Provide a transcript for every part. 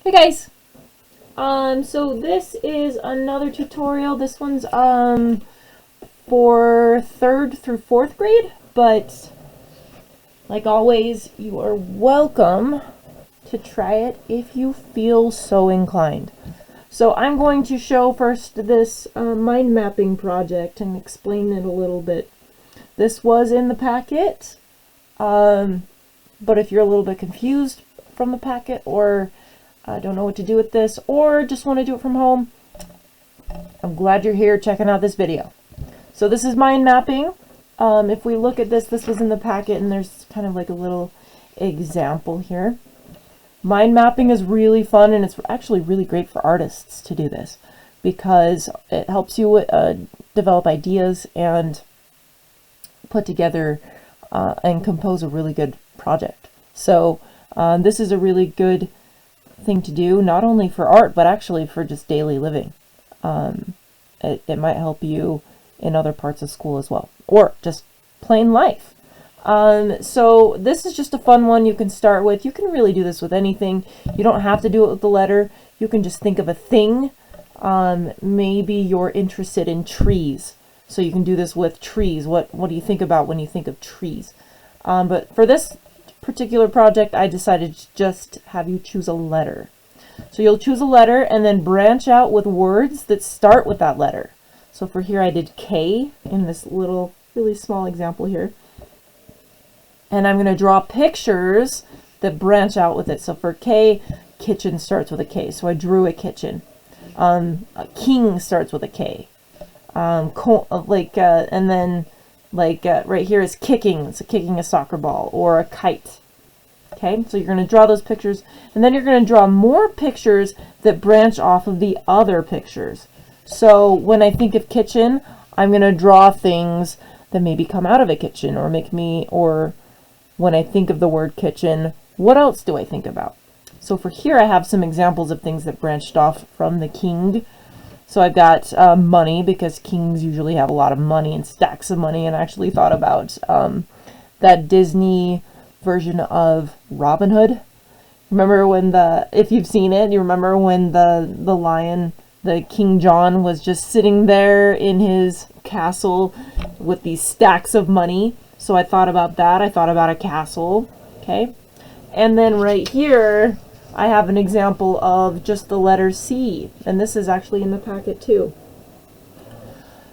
Hey guys, so this is another tutorial. This one's for 3rd through 4th grade, but like always, you are welcome to try it if you feel so inclined. So I'm going to show first this mind mapping project and explain it a little bit. This was in the packet, but if you're a little bit confused from the packet or don't know what to do with this, or just want to do it from home, I'm glad you're here checking out this video. So this is mind mapping. If we look at this, this was in the packet, and there's kind of like a little example here. Mind mapping is really fun, and it's actually really great for artists to do this because it helps you develop ideas and put together and compose a really good project. So this is a really good thing to do, not only for art, but actually for just daily living. It might help you in other parts of school as well, or just plain life. So this is just a fun one you can start with. You can really do this with anything. You don't have to do it with the letter. You can just think of a thing. Maybe you're interested in trees, so you can do this with trees. What do you think about when you think of trees? But for this particular project, I decided to just have you choose a letter. So you'll choose a letter and then branch out with words that start with that letter. So for here I did K in this little really small example here. And I'm going to draw pictures that branch out with it. So for K, kitchen starts with a K. So I drew a kitchen. A king starts with a K. And then right here is kicking. So kicking a soccer ball or a kite. Okay, so you're going to draw those pictures, and then you're going to draw more pictures that branch off of the other pictures. So when I think of kitchen, I'm going to draw things that maybe come out of a kitchen or when I think of the word kitchen, what else do I think about? So for here I have some examples of things that branched off from the king. So I've got money, because kings usually have a lot of money and stacks of money, and I actually thought about that Disney version of Robin Hood. Remember when if you've seen it, you remember when the lion, the King John, was just sitting there in his castle with these stacks of money. So I thought about that. I thought about a castle. Okay. And then right here, I have an example of just the letter C. And this is actually in the packet too.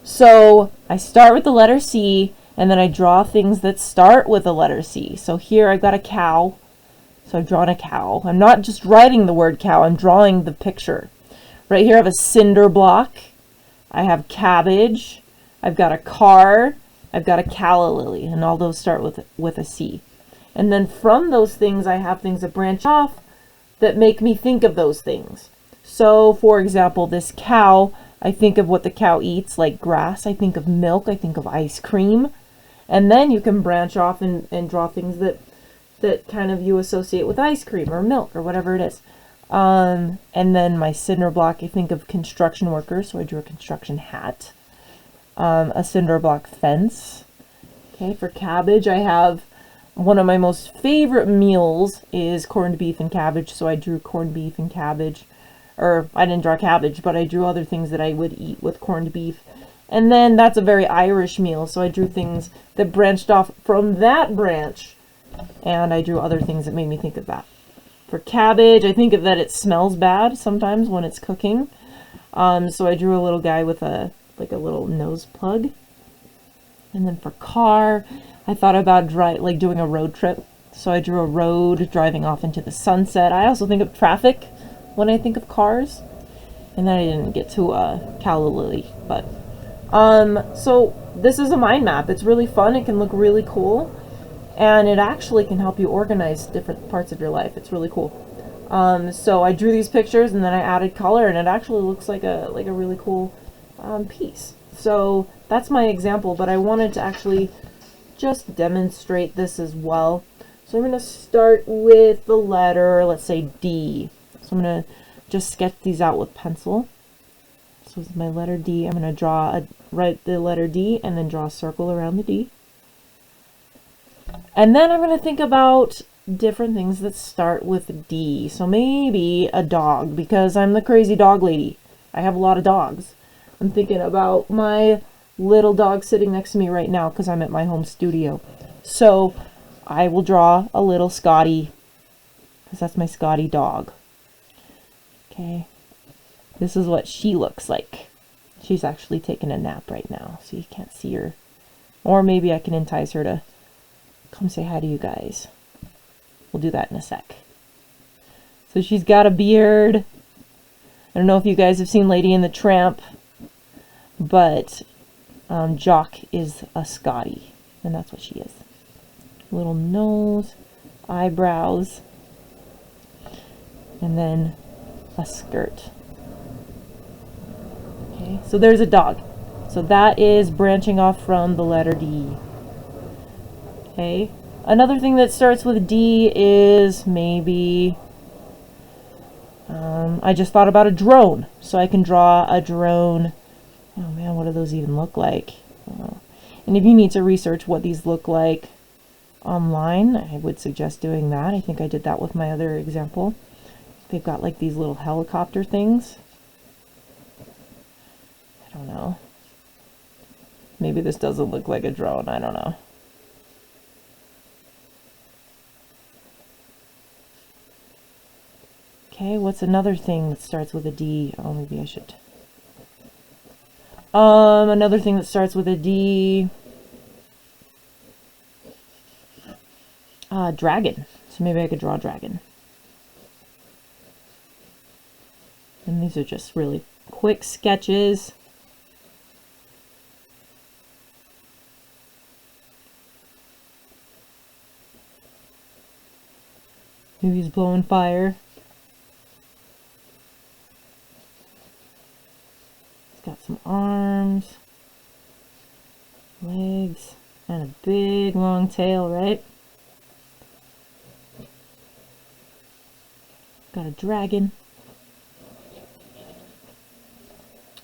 So I start with the letter C, and then I draw things that start with the letter C. So here I've got a cow. So I've drawn a cow. I'm not just writing the word cow, I'm drawing the picture. Right here I have a cinder block. I have cabbage. I've got a car. I've got a calla lily, and all those start with a C. And then from those things, I have things that branch off that make me think of those things. So for example, this cow, I think of what the cow eats, like grass. I think of milk. I think of ice cream. And then you can branch off and draw things that kind of you associate with ice cream or milk or whatever it is. And then my cinder block, I think of construction workers, so I drew a construction hat. A cinder block fence. Okay, for cabbage, I have one of my most favorite meals is corned beef and cabbage, so I drew corned beef and cabbage. Or I didn't draw cabbage, but I drew other things that I would eat with corned beef. And then that's a very Irish meal, so I drew things that branched off from that branch, and I drew other things that made me think of that. For cabbage, I think of that it smells bad sometimes when it's cooking. So I drew a little guy with a little nose plug. And then for car, I thought about doing a road trip. So I drew a road driving off into the sunset. I also think of traffic when I think of cars. And then I didn't get to calla lily, but so this is a mind map. It's really fun. It can look really cool, and it actually can help you organize different parts of your life. It's really cool. So I drew these pictures, and then I added color, and it actually looks like a really cool piece. So that's my example, but I wanted to actually just demonstrate this as well. So I'm going to start with the letter, let's say D. So I'm going to just sketch these out with pencil. So this is my letter D. I'm going to write the letter D and then draw a circle around the D. And then I'm going to think about different things that start with D. So maybe a dog, because I'm the crazy dog lady. I have a lot of dogs. I'm thinking about my little dog sitting next to me right now because I'm at my home studio. So I will draw a little Scotty, because that's my Scotty dog. Okay, this is what she looks like. She's actually taking a nap right now, so you can't see her. Or maybe I can entice her to come say hi to you guys. We'll do that in a sec. So she's got a beard. I don't know if you guys have seen Lady and the Tramp, but Jock is a Scotty, and that's what she is. Little nose, eyebrows, and then a skirt. Okay, so there's a dog. So that is branching off from the letter D. Okay, another thing that starts with D is maybe, I just thought about a drone. So I can draw a drone. Oh man, what do those even look like? And if you need to research what these look like online, I would suggest doing that. I think I did that with my other example. They've got like these little helicopter things. I don't know. Maybe this doesn't look like a drone. I don't know. Okay, what's another thing that starts with a D? Oh, maybe I should. Another thing that starts with a D. Dragon. So maybe I could draw a dragon. And these are just really quick sketches. Maybe he's blowing fire. He's got some arms, legs, and a big long tail, right? Got a dragon.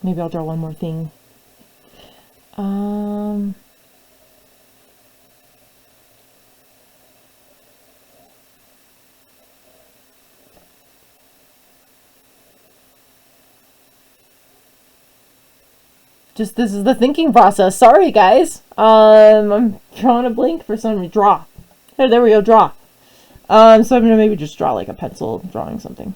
Maybe I'll draw one more thing. Just this is the thinking process. Sorry, guys. I'm drawing a blank for some reason. Draw. There we go. Draw. So I'm gonna maybe just draw like a pencil drawing something.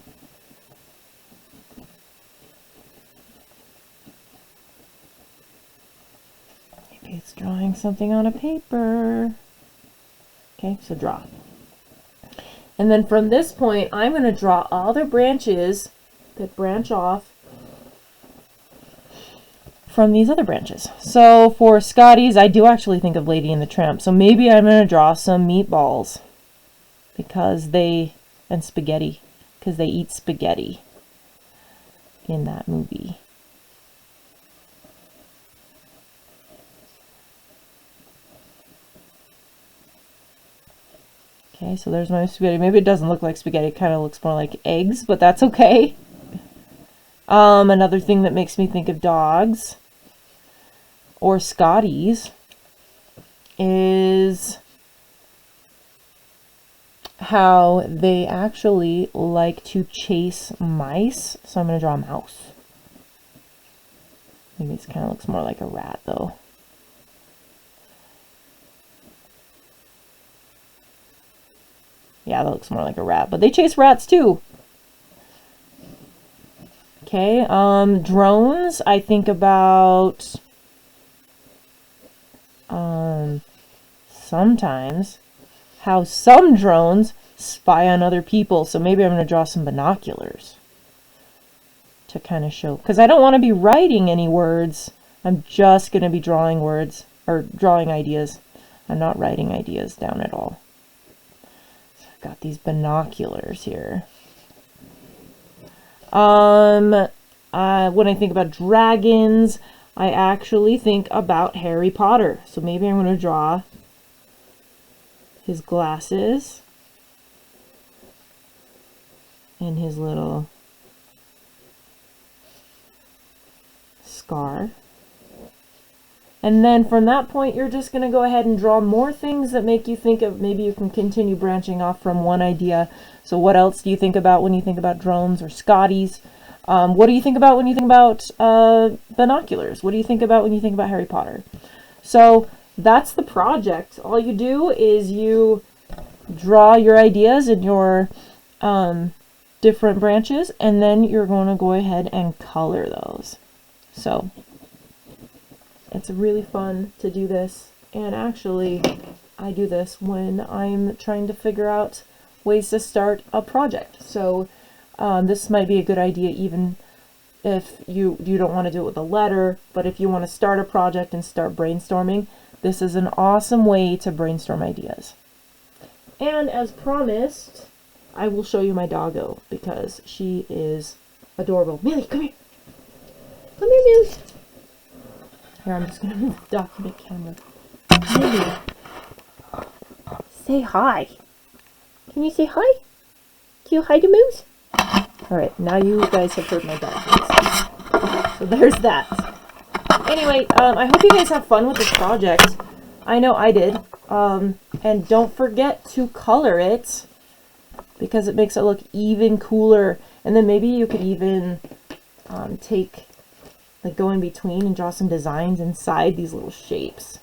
Maybe it's drawing something on a paper. Okay, so draw. And then from this point, I'm going to draw all the branches that branch off from these other branches. So for Scotty's, I do actually think of Lady and the Tramp. So maybe I'm going to draw some meatballs and spaghetti, because they eat spaghetti in that movie. Okay, so there's my spaghetti. Maybe it doesn't look like spaghetti. It kind of looks more like eggs, but that's okay. Another thing that makes me think of dogs or Scotties is how they actually like to chase mice. So I'm going to draw a mouse. Maybe it kind of looks more like a rat, though. Yeah, that looks more like a rat, but they chase rats too. Okay, drones, I think about sometimes how some drones spy on other people. So maybe I'm going to draw some binoculars to kind of show, because I don't want to be writing any words. I'm just going to be drawing words or drawing ideas. I'm not writing ideas down at all. So I've got these binoculars here. When I think about dragons, I actually think about Harry Potter. So maybe I'm going to draw his glasses and his little scar. And then from that point, you're just going to go ahead and draw more things that make you think of, maybe you can continue branching off from one idea. So what else do you think about when you think about drones or Scotties? What do you think about when you think about binoculars? What do you think about when you think about Harry Potter? So that's the project. All you do is you draw your ideas in your different branches, and then you're going to go ahead and color those. So it's really fun to do this, and actually I do this when I'm trying to figure out ways to start a project. So this might be a good idea even if you don't want to do it with a letter, but if you want to start a project and start brainstorming, this is an awesome way to brainstorm ideas. And as promised, I will show you my doggo because she is adorable. Millie, come here. Come here, Millie. Here, I'm just going to move the document camera. Millie, say hi. Can you say hi? Can you hi to Moose? Alright, now you guys have heard my dog voice. So there's that. Anyway, I hope you guys have fun with this project. I know I did. And don't forget to color it because it makes it look even cooler. And then maybe you could even go in between and draw some designs inside these little shapes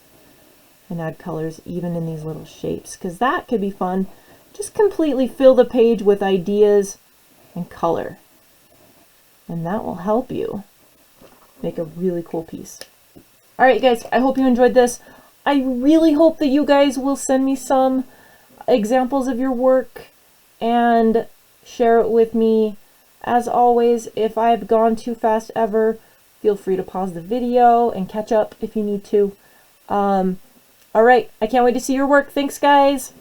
and add colors even in these little shapes, because that could be fun. Just completely fill the page with ideas and color, and that will help you make a really cool piece. Alright guys, I hope you enjoyed this. I really hope that you guys will send me some examples of your work and share it with me. As always, if I've gone too fast ever, feel free to pause the video and catch up if you need to. Alright, I can't wait to see your work. Thanks guys!